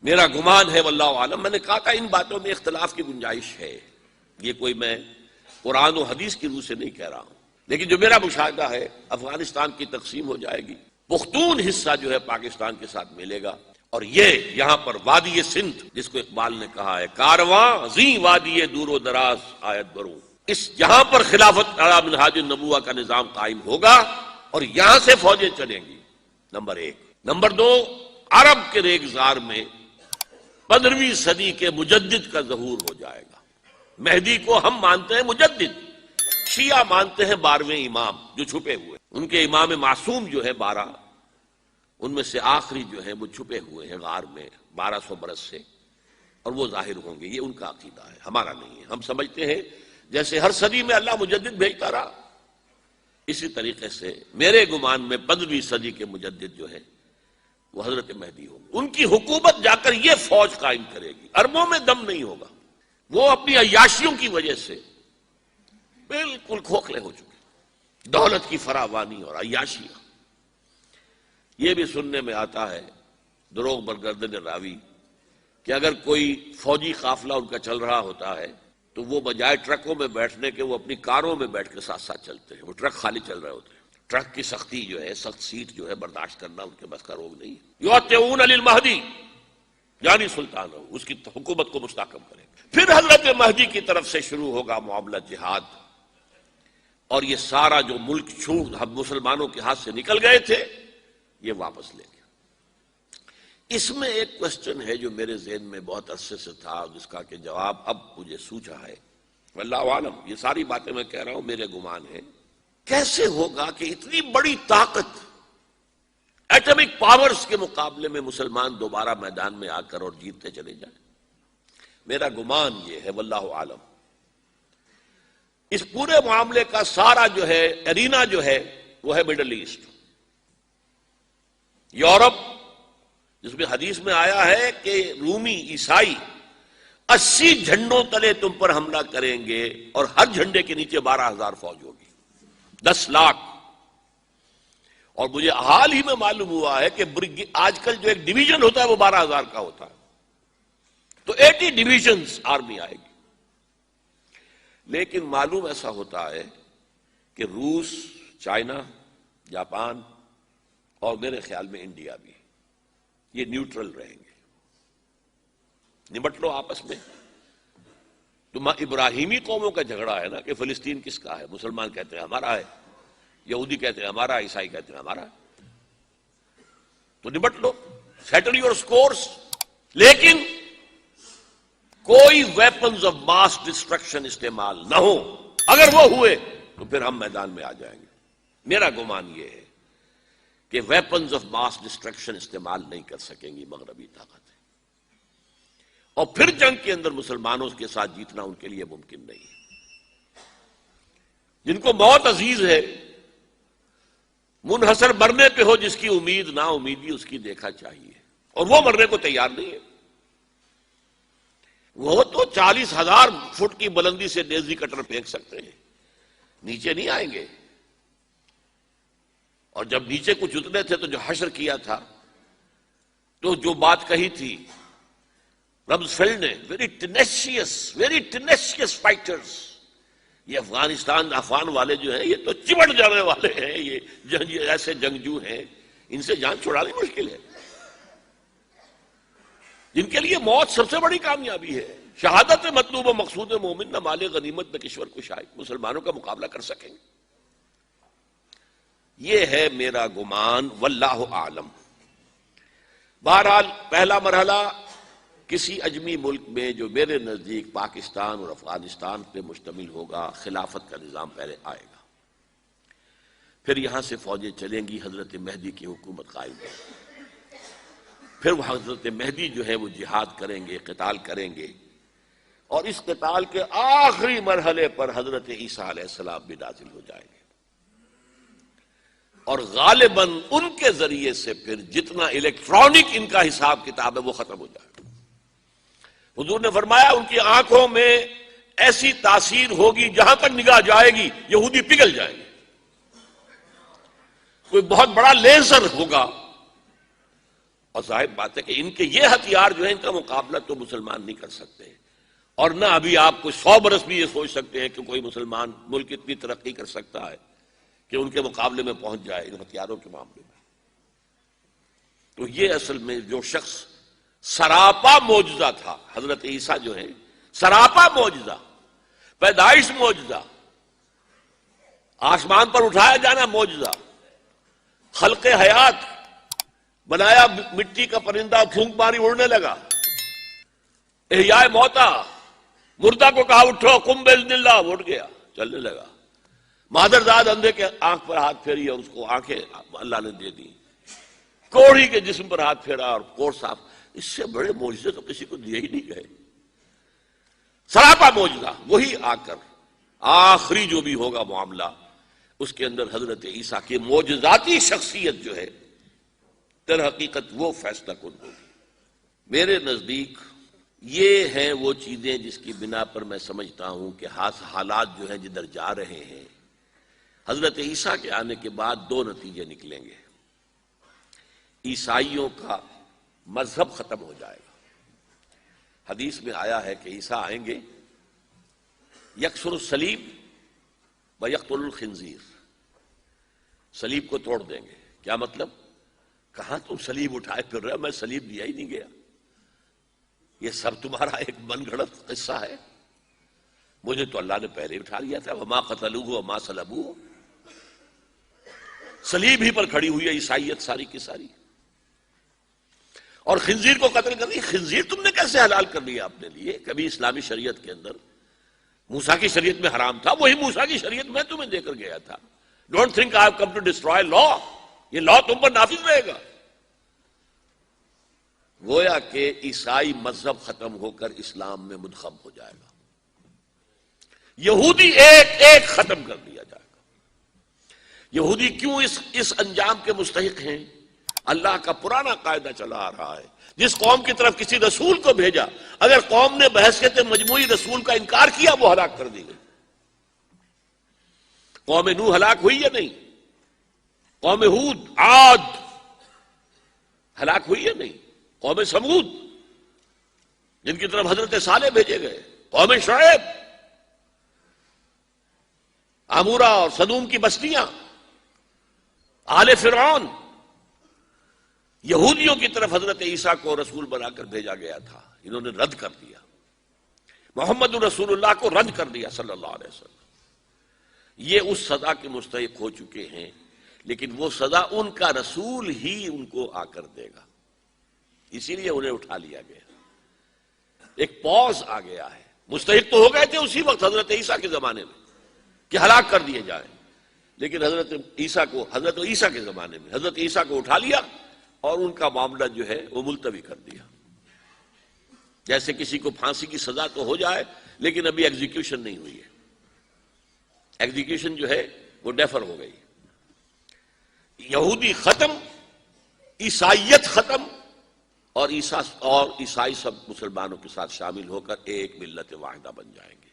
میرا گمان ہے واللہ عالم، میں نے کہا تھا ان باتوں میں اختلاف کی گنجائش ہے، یہ کوئی میں قرآن و حدیث کی روح سے نہیں کہہ رہا ہوں، لیکن جو میرا مشاہدہ ہے افغانستان کی تقسیم ہو جائے گی، پختون حصہ جو ہے پاکستان کے ساتھ ملے گا، اور یہ یہاں پر وادی سندھ جس کو اقبال نے کہا ہے کارواں زیں وادی دور و دراز آیت بروں، اس یہاں پر خلافت علی منہاج النبوہ کا نظام قائم ہوگا اور یہاں سے فوجیں چلیں گی، نمبر ایک۔ نمبر دو، عرب کے ریگزار میں 15ویں صدی کے مجدد کا ظہور ہو جائے گا۔ مہدی کو ہم مانتے ہیں مجدد، شیعہ مانتے ہیں 12ویں امام جو چھپے ہوئے، ان کے امام معصوم جو ہے 12، ان میں سے آخری جو ہے وہ چھپے ہوئے ہیں غار میں 1200 برس سے، اور وہ ظاہر ہوں گے، یہ ان کا عقیدہ ہے، ہمارا نہیں ہے۔ ہم سمجھتے ہیں جیسے ہر صدی میں اللہ مجدد بھیجتا رہا، اسی طریقے سے میرے گمان میں 15ویں صدی کے مجدد جو ہے وہ حضرت مہدی ہوں گے، ان کی حکومت جا کر یہ فوج قائم کرے گی، اربوں میں دم نہیں ہوگا، وہ اپنی عیاشیوں کی وجہ سے بالکل کھوکھلے ہو چکے، دولت کی فراوانی اور عیاشیاں۔ یہ بھی سننے میں آتا ہے دروغ برگردن راوی کہ اگر کوئی فوجی قافلہ ان کا چل رہا ہوتا ہے تو وہ بجائے ٹرکوں میں بیٹھنے کے وہ اپنی کاروں میں بیٹھ کے ساتھ ساتھ چلتے ہیں، وہ ٹرک خالی چل رہے ہوتے ہیں، ٹرک کی سختی جو ہے، سخت سیٹ جو ہے برداشت کرنا ان کے بس کا روگ نہیں ہے۔ یطیعون للمہدی یعنی سلطان ہو، اس کی حکومت کو مستحکم کریں۔ پھر حضرت مہدی کی طرف سے شروع ہوگا معاملہ جہاد، اور یہ سارا جو ملک چھوٹ ہم مسلمانوں کے ہاتھ سے نکل گئے تھے یہ واپس لے گے۔ اس میں ایک کوشچن ہے جو میرے ذہن میں بہت عرصے سے تھا، جس کا کہ جواب اب مجھے سوچا ہے، واللہ عالم، یہ ساری باتیں میں کہہ رہا ہوں میرے گمان ہے، کیسے ہوگا کہ اتنی بڑی طاقت ایٹمک پاورز کے مقابلے میں مسلمان دوبارہ میدان میں آ کر اور جیتتے چلے جائیں؟ میرا گمان یہ ہے واللہ عالم، اس پورے معاملے کا سارا جو ہے ارینا جو ہے وہ ہے مڈل ایسٹ، یورپ، جس میں حدیث میں آیا ہے کہ رومی عیسائی 80 جھنڈوں تلے تم پر حملہ کریں گے اور ہر جھنڈے کے نیچے 12,000 فوج ہوگی، 10 لاکھ۔ اور مجھے حال ہی میں معلوم ہوا ہے کہ آج کل جو ایک ڈویژن ہوتا ہے وہ 12,000 کا ہوتا ہے، تو 80 ڈویژنز آرمی آئے گی۔ لیکن معلوم ایسا ہوتا ہے کہ روس، چائنا، جاپان اور میرے خیال میں انڈیا بھی، یہ نیوٹرل رہیں گے، نمٹ لو آپس میں۔ تو ابراہیمی قوموں کا جھگڑا ہے نا کہ فلسطین کس کا ہے، مسلمان کہتے ہیں ہمارا ہے، یہودی کہتے ہیں ہمارا، عیسائی کہتے ہیں ہمارا، تو نمٹ لو، سیٹل یور سکورز، لیکن کوئی ویپنز آف ماس ڈسٹرکشن استعمال نہ ہو۔ اگر وہ ہوئے تو پھر ہم میدان میں آ جائیں گے۔ میرا گمان یہ ہے کہ ویپنز آف ماس ڈسٹرکشن استعمال نہیں کر سکیں گی مغربی طاقتیں، اور پھر جنگ کے اندر مسلمانوں کے ساتھ جیتنا ان کے لیے ممکن نہیں ہے۔ جن کو موت عزیز ہے، منحصر مرنے پہ ہو جس کی امید نا امیدی اس کی دیکھا چاہیے، اور وہ مرنے کو تیار نہیں ہے۔ وہ تو 40,000 فٹ کی بلندی سے ڈیزی کٹر پھینک سکتے ہیں، نیچے نہیں آئیں گے۔ اور جب نیچے کچھ اتنے تھے تو جو حشر کیا تھا، تو جو بات کہی تھی رمزفیلڈ نے، ویری ٹینیشیس فائٹرز، یہ افغان والے جو ہیں یہ تو چمٹ جانے والے ہیں، یہ ایسے جنگجو ہیں، ان سے جان چھڑانی مشکل ہے، جن کے لیے موت سب سے بڑی کامیابی ہے۔ شہادت مطلوب و مقصود مومن نہ مال غنیمت میں کشور کشائی، مسلمانوں کا مقابلہ کر سکیں گے، یہ ہے میرا گمان، واللہ اعلم۔ بہرحال پہلا مرحلہ کسی اجمی ملک میں جو میرے نزدیک پاکستان اور افغانستان پہ مشتمل ہوگا، خلافت کا نظام پہلے آئے گا، پھر یہاں سے فوجیں چلیں گی، حضرت مہدی کی حکومت قائم ہوگی، پھر وہ حضرت مہدی جو ہے وہ جہاد کریں گے، قتال کریں گے، اور اس قتال کے آخری مرحلے پر حضرت عیسیٰ علیہ السلام بھی نازل ہو جائیں گے، اور غالباً ان کے ذریعے سے پھر جتنا الیکٹرانک ان کا حساب کتاب ہے وہ ختم ہو جائے گا۔ حضور نے فرمایا ان کی آنکھوں میں ایسی تاثیر ہوگی جہاں تک نگاہ جائے گی یہودی پگھل جائیں گے، کوئی بہت بڑا لیزر ہوگا اور ظاہر بات ہے کہ ان کے یہ ہتھیار جو ہے ان کا مقابلہ تو مسلمان نہیں کر سکتے، اور نہ ابھی آپ کو 100 برس بھی یہ سوچ سکتے ہیں کہ کوئی مسلمان ملک اتنی ترقی کر سکتا ہے کہ ان کے مقابلے میں پہنچ جائے ان ہتھیاروں کے معاملے میں۔ تو یہ اصل میں جو شخص سراپا معجزہ تھا، حضرت عیسیٰ جو ہے سراپا معجزہ، پیدائش معجزہ، آسمان پر اٹھایا جانا معجزہ، خلق حیات، بنایا مٹی کا پرندہ پھونک ماری اڑنے لگا، احیاء موتا، مردہ کو کہا اٹھو قم باذن اللہ، وہ اٹھ گیا چلنے لگا، مادرزاد اندھے کے آنکھ پر ہاتھ پھیری اور اس کو آنکھیں اللہ نے دے دی، کوڑھی کے جسم پر ہاتھ پھیرا اور کوڑ صاف۔ اس سے بڑے معجزے تو کسی کو دیے ہی نہیں گئے، سراپا معجزہ۔ وہی آ کر آخری جو بھی ہوگا معاملہ، اس کے اندر حضرت عیسیٰ کی معجزاتی شخصیت جو ہے در حقیقت وہ فیصلہ کن ہوگی۔ میرے نزدیک یہ ہیں وہ چیزیں جس کی بنا پر میں سمجھتا ہوں کہ حالات جو ہیں جدھر جا رہے ہیں، حضرت عیسیٰ کے آنے کے بعد 2 نتیجے نکلیں گے۔ عیسائیوں کا مذہب ختم ہو جائے گا۔ حدیث میں آیا ہے کہ عیسیٰ آئیں گے، یکسر الصلیب و یقتل الخنزیر، صلیب کو توڑ دیں گے۔ کیا مطلب؟ کہاں تم صلیب اٹھائے پھر رہے ہو؟ میں صلیب دیا ہی نہیں گیا، یہ سب تمہارا ایک من گھڑت قصہ ہے، مجھے تو اللہ نے پہلے اٹھا لیا تھا۔ وما قتلوہ وما صلبوہ، صلیب ہی پر کھڑی ہوئی ہے عیسائیت ساری کی ساری۔ اور خنزیر کو قتل کر دی، خنزیر تم نے کیسے حلال کر لیا اپنے لیے؟ کبھی اسلامی شریعت کے اندر موسیٰ کی شریعت میں حرام تھا، وہی موسیٰ کی شریعت میں تمہیں دے کر گیا تھا۔ Don't think I have come to destroy law, یہ لا تم پر نافذ رہے گا۔ گویا کہ عیسائی مذہب ختم ہو کر اسلام میں منتخب ہو جائے گا، یہودی ایک ایک ختم کر دیا جائے گا۔ یہودی کیوں اس انجام کے مستحق ہیں؟ اللہ کا پرانا قاعدہ چلا آ رہا ہے، جس قوم کی طرف کسی رسول کو بھیجا، اگر قوم نے بحیثیت مجموعی رسول کا انکار کیا، وہ ہلاک کر دی گئی۔ قوم نوح ہلاک ہوئی یا نہیں؟ قوم ہود، عاد ہلاک ہوئی یا نہیں؟ قوم سمود جن کی طرف حضرت صالح بھیجے گئے، قوم شعیب، عمورہ اور صدوم کی بستیاں، آل فرعون، یہودیوں کی طرف حضرت عیسیٰ کو رسول بنا کر بھیجا گیا تھا، انہوں نے رد کر دیا، محمد رسول اللہ کو رد کر دیا صلی اللہ علیہ وسلم۔ یہ اس سزا کے مستحق ہو چکے ہیں، لیکن وہ سزا ان کا رسول ہی ان کو آ کر دے گا، اسی لیے انہیں اٹھا لیا گیا۔ ایک پوز آ گیا ہے، مستحق تو ہو گئے تھے اسی وقت حضرت عیسیٰ کے زمانے میں کہ ہلاک کر دیے جائیں، لیکن حضرت عیسیٰ کے زمانے میں حضرت عیسیٰ کو اٹھا لیا اور ان کا معاملہ جو ہے وہ ملتوی کر دیا۔ جیسے کسی کو پھانسی کی سزا تو ہو جائے لیکن ابھی ایگزیکیوشن نہیں ہوئی ہے، ایگزیکیوشن جو ہے وہ ڈیفر ہو گئی۔ یہودی ختم، عیسائیت ختم، اور عیسائی سب مسلمانوں کے ساتھ شامل ہو کر ایک ملت واحدہ بن جائیں گے۔